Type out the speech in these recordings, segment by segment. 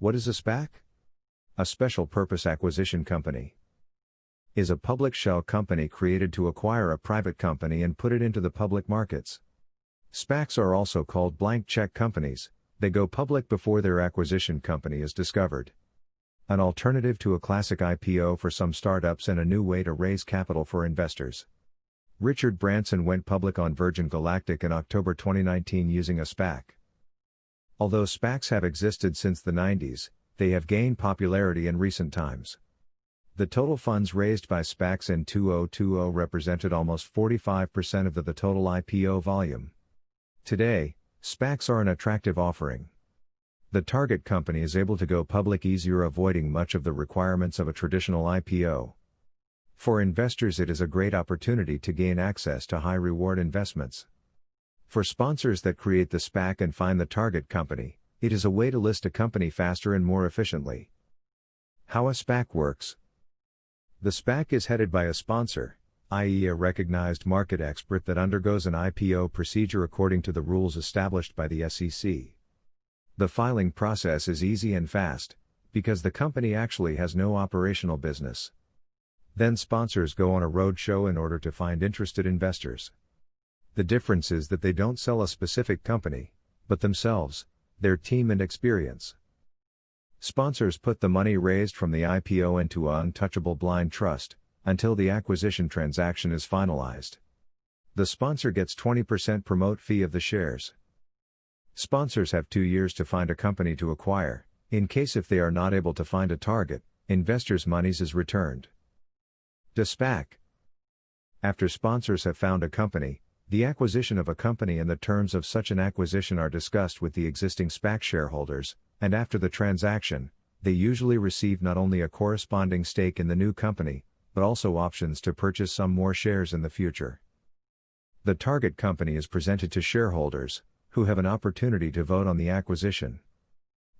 What is a SPAC? A special purpose acquisition company is a public shell company created to acquire a private company and put it into the public markets. SPACs are also called blank check companies. They go public before their acquisition company is discovered. An alternative to a classic IPO for some startups and a new way to raise capital for investors. Richard Branson went public on Virgin Galactic in October 2019 using a SPAC. Although SPACs have existed since the 90s, they have gained popularity in recent times. The total funds raised by SPACs in 2020 represented almost 45% of the total IPO volume. Today, SPACs are an attractive offering. The target company is able to go public easier, avoiding much of the requirements of a traditional IPO. For investors, it is a great opportunity to gain access to high-reward investments. For sponsors that create the SPAC and find the target company, it is a way to list a company faster and more efficiently. How a SPAC works. The SPAC is headed by a sponsor, i.e., a recognized market expert that undergoes an IPO procedure according to the rules established by the SEC. The filing process is easy and fast, because the company actually has no operational business. Then sponsors go on a roadshow in order to find interested investors. The difference is that they don't sell a specific company, but themselves, their team and experience. Sponsors put the money raised from the IPO into an untouchable blind trust, until the acquisition transaction is finalized. The sponsor gets 20% promote fee of the shares. Sponsors have 2 years to find a company to acquire. In case if they are not able to find a target, investors' monies is returned. De-SPAC. After sponsors have found a company, the acquisition of a company and the terms of such an acquisition are discussed with the existing SPAC shareholders, and after the transaction, they usually receive not only a corresponding stake in the new company, but also options to purchase some more shares in the future. The target company is presented to shareholders, who have an opportunity to vote on the acquisition.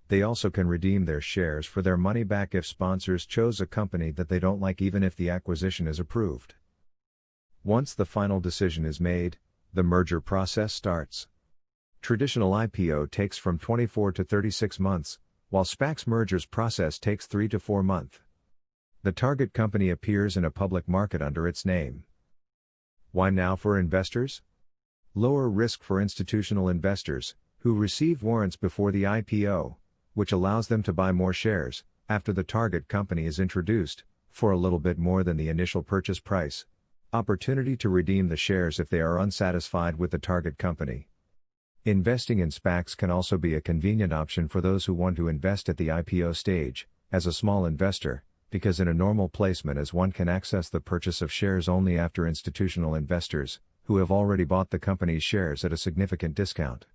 They also can redeem their shares for their money back if sponsors chose a company that they don't like, even if the acquisition is approved. Once the final decision is made, the merger process starts. Traditional IPO takes from 24 to 36 months, while SPAC's mergers process takes 3 to 4 months. The target company appears in a public market under its name. Why now for investors? Lower risk for institutional investors, who receive warrants before the IPO, which allows them to buy more shares, after the target company is introduced, for a little bit more than the initial purchase price. Opportunity to redeem the shares if they are unsatisfied with the target company. Investing in SPACs can also be a convenient option for those who want to invest at the IPO stage, as a small investor, because in a normal placement as one can access the purchase of shares only after institutional investors, who have already bought the company's shares at a significant discount.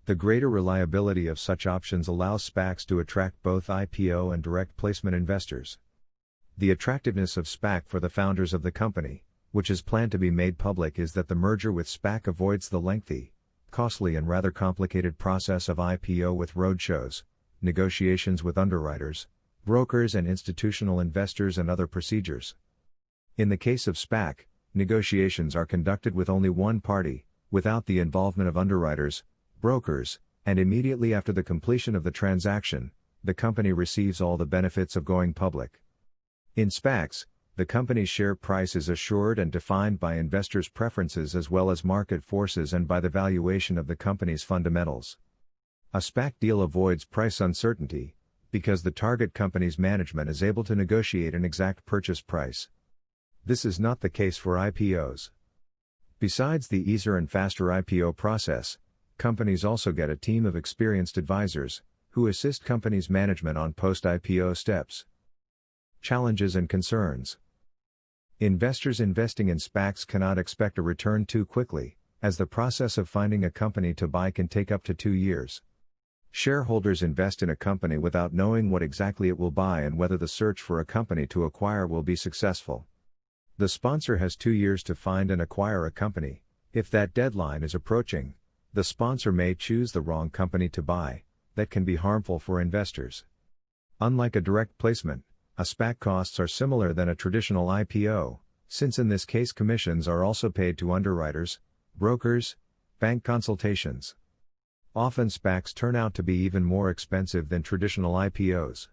The greater reliability of such options allows SPACs to attract both IPO and direct placement investors. The attractiveness of SPAC for the founders of the company, which is planned to be made public, is that the merger with SPAC avoids the lengthy, costly and rather complicated process of IPO with roadshows, negotiations with underwriters, brokers and institutional investors and other procedures. In the case of SPAC, negotiations are conducted with only one party, without the involvement of underwriters, brokers, and immediately after the completion of the transaction, the company receives all the benefits of going public. In SPACs, the company's share price is assured and defined by investors' preferences as well as market forces and by the valuation of the company's fundamentals. A SPAC deal avoids price uncertainty, because the target company's management is able to negotiate an exact purchase price. This is not the case for IPOs. Besides the easier and faster IPO process, companies also get a team of experienced advisors, who assist companies' management on post-IPO steps. Challenges and concerns. Investors investing in SPACs cannot expect a return too quickly, as the process of finding a company to buy can take up to 2 years. Shareholders invest in a company without knowing what exactly it will buy and whether the search for a company to acquire will be successful. The sponsor has 2 years to find and acquire a company. If that deadline is approaching, the sponsor may choose the wrong company to buy. That can be harmful for investors. Unlike a direct placement, a SPAC costs are similar than a traditional IPO, since in this case commissions are also paid to underwriters, brokers, bank consultations. Often SPACs turn out to be even more expensive than traditional IPOs.